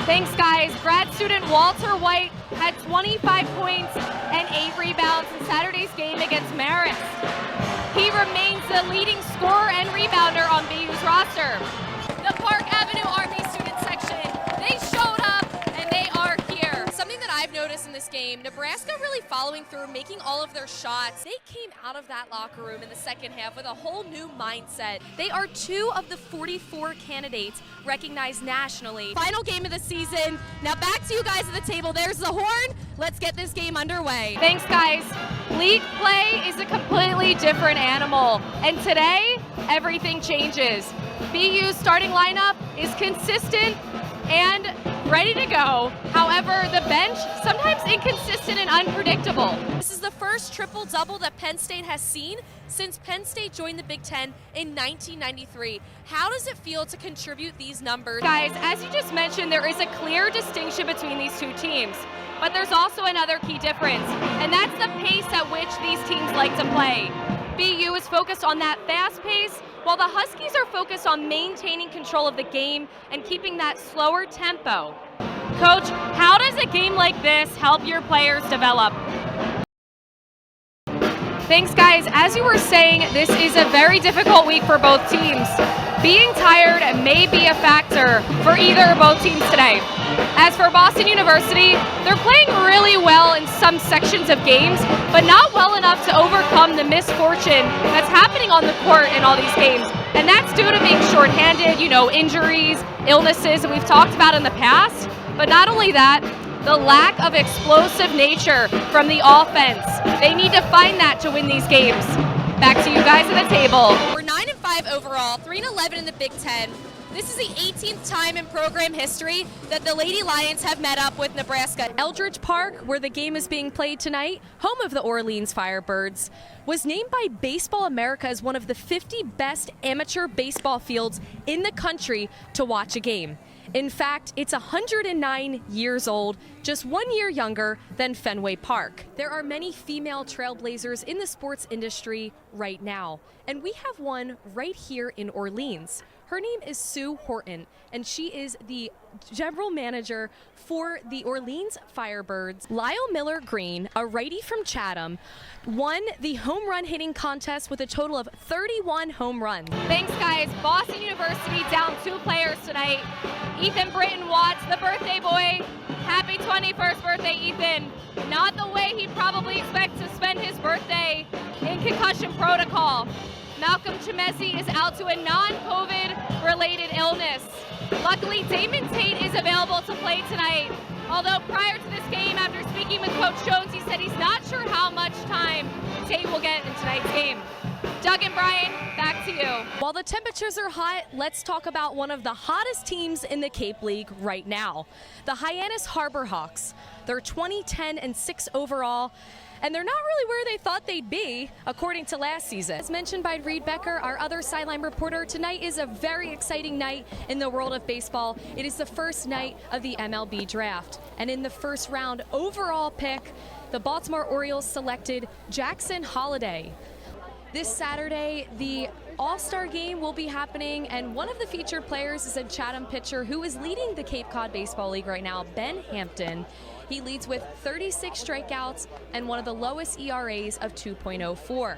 Thanks, guys. Grad student Walter White had 25 points and 8 rebounds in Saturday's game against Marist. He remains the leading scorer and rebounder on BU's roster. The Park Avenue Army student section, they showed up and they are here. Something that I've noticed in this game, Nebraska really following through, making all of their shots. They came out of that locker room in the second half with a whole new mindset. They are 2 of the 44 candidates recognized nationally. Final game of the season. Now back to you guys at the table. There's the horn. Let's get this game underway. Thanks, guys. League play is a completely different animal, and today, everything changes. BU's starting lineup is consistent and ready to go. However, the bench, sometimes inconsistent and unpredictable. This is the first triple-double that Penn State has seen since Penn State joined the Big Ten in 1993. How does it feel to contribute these numbers? Guys, as you just mentioned, there is a clear distinction between these two teams. But there's also another key difference, and that's the pace at which these teams like to play. BU is focused on that fast pace, while the Huskies are focused on maintaining control of the game and keeping that slower tempo. Coach, how does a game like this help your players develop? Thanks, guys. As you were saying, this is a very difficult week for both teams. Being tired may be a factor for either or both teams today. As for Boston University, they're playing really well in some sections of games, but not well enough to overcome the misfortune that's happening on the court in all these games. And that's due to being shorthanded, injuries, illnesses that we've talked about in the past. But not only that, the lack of explosive nature from the offense. They need to find that to win these games. Back to you guys at the table. We're 9-5 overall, 3-11 in the Big Ten. This is the 18th time in program history that the Lady Lions have met up with Nebraska. Eldridge Park, where the game is being played tonight, home of the Orleans Firebirds, was named by Baseball America as one of the 50 best amateur baseball fields in the country to watch a game. In fact, it's 109 years old, just 1 year younger than Fenway Park. There are many female trailblazers in the sports industry right now, and we have one right here in Orleans. Her name is Sue Horton, and she is the general manager for the Orleans Firebirds. Lyle Miller Green, a righty from Chatham, won the home run hitting contest with a total of 31 home runs. Thanks, guys. Boston University down 2 players tonight. Ethan Britton Watts, the birthday boy. Happy 21st birthday, Ethan. Not the way he probably expects to spend his birthday in concussion protocol. Malcolm Chemezi is out to a non-COVID related illness. Luckily, Damon Tate is available to play tonight. Although prior to this game, after speaking with Coach Jones, he said he's not sure how much time Tate will get in tonight's game. Doug and Brian, back to you. While the temperatures are hot, let's talk about one of the hottest teams in the Cape League right now, the Hyannis Harbor Hawks. They're 20-10-6 overall, and they're not really where they thought they'd be, according to last season. As mentioned by Reed Becker, our other sideline reporter, tonight is a very exciting night in the world of baseball. It is the first night of the MLB draft, and in the first round overall pick, the Baltimore Orioles selected Jackson Holliday. This Saturday, the All-Star game will be happening, and one of the featured players is a Chatham pitcher who is leading the Cape Cod Baseball League right now, Ben Hampton. He leads with 36 strikeouts and one of the lowest ERAs of 2.04.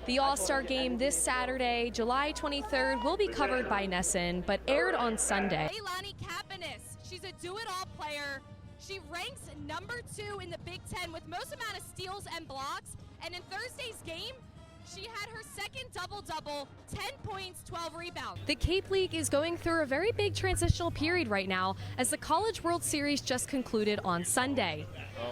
The All-Star game this Saturday, July 23rd, will be covered by NESN, but aired on Sunday. Leilani Kapanis, she's a do-it-all player. She ranks number 2 in the Big Ten with most amount of steals and blocks, and in Thursday's game, she had her second double-double, 10 points, 12 rebounds. The Cape League is going through a very big transitional period right now as the College World Series just concluded on Sunday.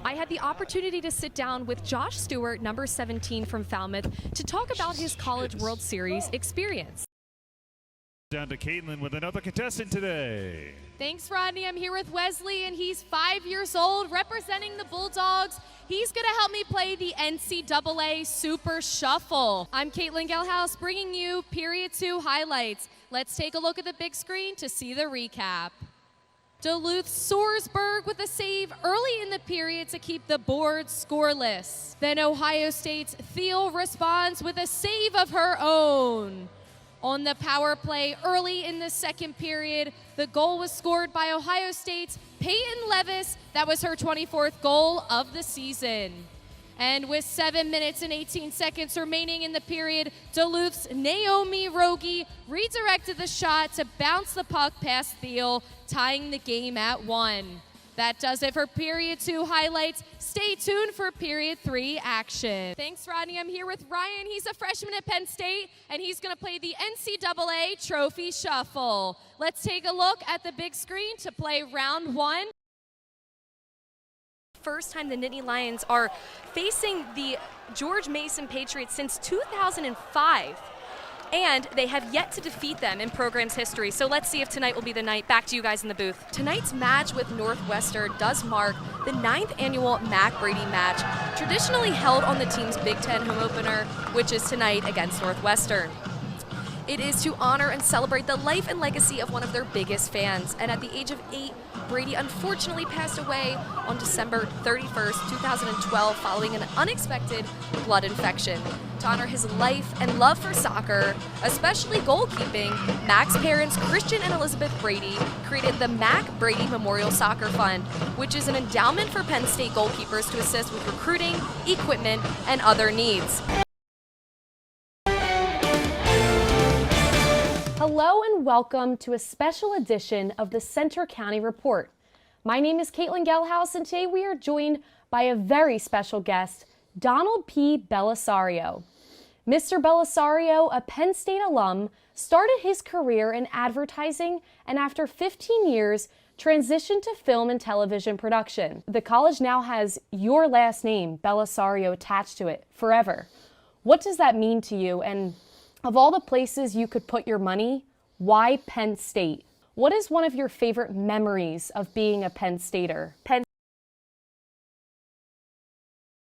I had the opportunity to sit down with Josh Stewart, number 17 from Falmouth, to talk about his College World Series experience. Down to Kaitlin with another contestant today. Thanks, Rodney. I'm here with Wesley, and he's 5 years old, representing the Bulldogs. He's going to help me play the NCAA Super Shuffle. I'm Kaitlin Gehlhaus, bringing you Period 2 highlights. Let's take a look at the big screen to see the recap. Duluth-Sorsburg with a save early in the period to keep the board scoreless. Then Ohio State's Thiel responds with a save of her own. On the power play early in the second period, the goal was scored by Ohio State's Peyton Levis. That was her 24th goal of the season. And with 7 minutes and 18 seconds remaining in the period, Duluth's Naomi Rogi redirected the shot to bounce the puck past Thiel, tying the game at 1. That does it for period 2 highlights. Stay tuned for period 3 action. Thanks, Rodney. I'm here with Ryan. He's a freshman at Penn State, and he's going to play the NCAA Trophy Shuffle. Let's take a look at the big screen to play round 1. First time the Nittany Lions are facing the George Mason Patriots since 2005. And they have yet to defeat them in program's history. So let's see if tonight will be the night. Back to you guys in the booth. Tonight's match with Northwestern does mark the 9th annual Mac Brady match, traditionally held on the team's Big Ten home opener, which is tonight against Northwestern. It is to honor and celebrate the life and legacy of one of their biggest fans. And at the age of 8, Brady unfortunately passed away on December 31st, 2012, following an unexpected blood infection. To honor his life and love for soccer, especially goalkeeping, Mac's parents, Christian and Elizabeth Brady, created the Mac Brady Memorial Soccer Fund, which is an endowment for Penn State goalkeepers to assist with recruiting, equipment, and other needs. Hello and welcome to a special edition of the Center County Report. My name is Kaitlin Gehlhaus, and today we are joined by a very special guest, Donald P. Bellisario. Mr. Bellisario, a Penn State alum, started his career in advertising and after 15 years transitioned to film and television production. The college now has your last name, Bellisario, attached to it forever. What does that mean to you? And of all the places you could put your money, why Penn State? What is one of your favorite memories of being a Penn Stater? Penn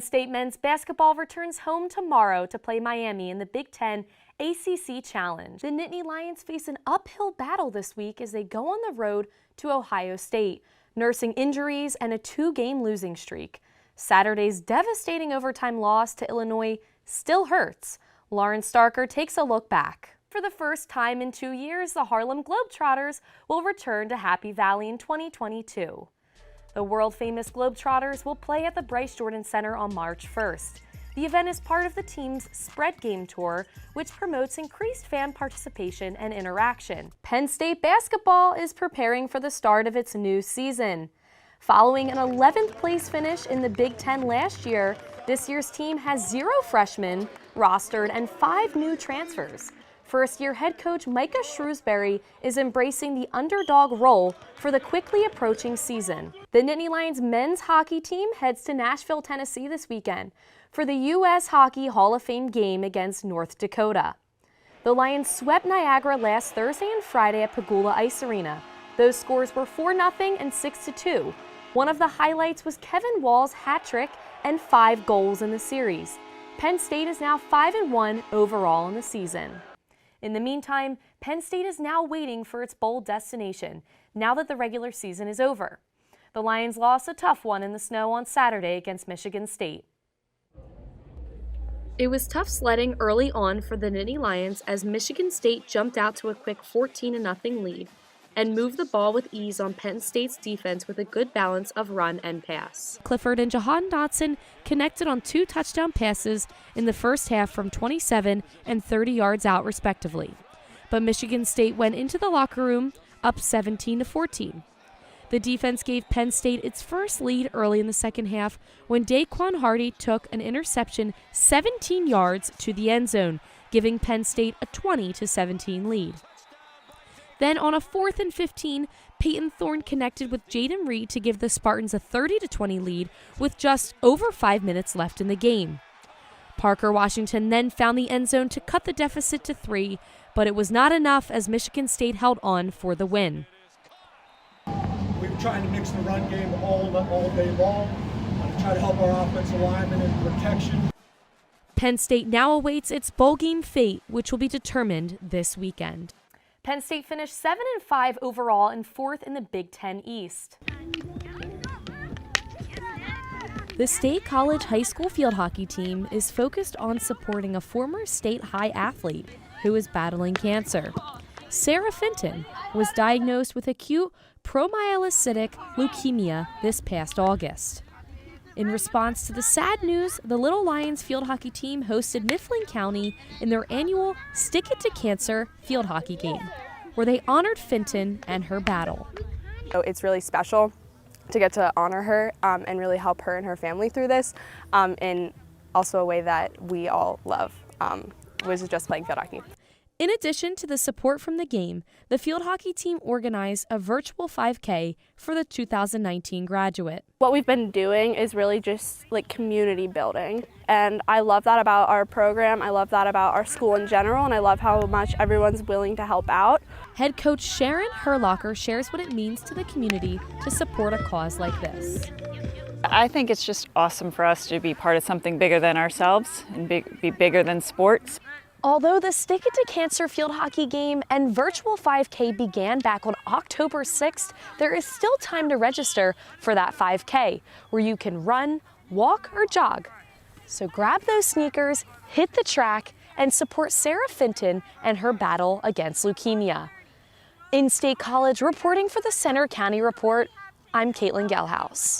State men's basketball returns home tomorrow to play Miami in the Big Ten ACC Challenge. The Nittany Lions face an uphill battle this week as they go on the road to Ohio State, nursing injuries and a 2-game losing streak. Saturday's devastating overtime loss to Illinois still hurts. Lauren Starker takes a look back. For the first time in 2 years, the Harlem Globetrotters will return to Happy Valley in 2022. The world-famous Globetrotters will play at the Bryce Jordan Center on March 1st. The event is part of the team's Spread Game Tour, which promotes increased fan participation and interaction. Penn State basketball is preparing for the start of its new season. Following an 11th place finish in the Big Ten last year, this year's team has 0 freshmen rostered and 5 new transfers. First-year head coach Micah Shrewsbury is embracing the underdog role for the quickly approaching season. The Nittany Lions men's hockey team heads to Nashville, Tennessee this weekend for the U.S. Hockey Hall of Fame game against North Dakota. The Lions swept Niagara last Thursday and Friday at Pagula Ice Arena. Those scores were 4-0 and 6-2. One of the highlights was Kevin Wall's hat trick and 5 goals in the series. Penn State is now 5-1 overall in the season. In the meantime, Penn State is now waiting for its bowl destination, now that the regular season is over. The Lions lost a tough one in the snow on Saturday against Michigan State. It was tough sledding early on for the Nittany Lions as Michigan State jumped out to a quick 14-0 lead and moved the ball with ease on Penn State's defense with a good balance of run and pass. Clifford and Jahan Dotson connected on 2 touchdown passes in the first half from 27 and 30 yards out respectively. But Michigan State went into the locker room up 17-14. The defense gave Penn State its first lead early in the second half when Daquan Hardy took an interception 17 yards to the end zone, giving Penn State a 20-17 lead. Then on a 4th and 15, Peyton Thorne connected with Jaden Reed to give the Spartans a 30-20 lead with just over 5 minutes left in the game. Parker Washington then found the end zone to cut the deficit to 3, but it was not enough as Michigan State held on for the win. We were trying to mix the run game all day long, to try to help our offensive linemen in protection. Penn State now awaits its bowl game fate, which will be determined this weekend. Penn State finished 7-5 overall and 4th in the Big Ten East. The State College High School field hockey team is focused on supporting a former state high athlete who is battling cancer. Sarah Fenton was diagnosed with acute promyelocytic leukemia this past August. In response to the sad news, the Little Lions field hockey team hosted Mifflin County in their annual Stick It to Cancer field hockey game, where they honored Fenton and her battle. It's really special to get to honor her and really help her and her family through this in also a way that we all love, was just playing field hockey. In addition to the support from the game, the field hockey team organized a virtual 5K for the 2019 graduate. What we've been doing is really just like community building, and I love that about our program. I love that about our school in general, and I love how much everyone's willing to help out. Head coach Sharon Herlocker shares what it means to the community to support a cause like this. I think it's just awesome for us to be part of something bigger than ourselves and be bigger than sports. Although the Stick It to Cancer field hockey game and virtual 5K began back on October 6th, there is still time to register for that 5K, where you can run, walk, or jog. So grab those sneakers, hit the track, and support Sarah Fenton and her battle against leukemia. In State College, reporting for the Center County Report, I'm Kaitlin Gehlhaus.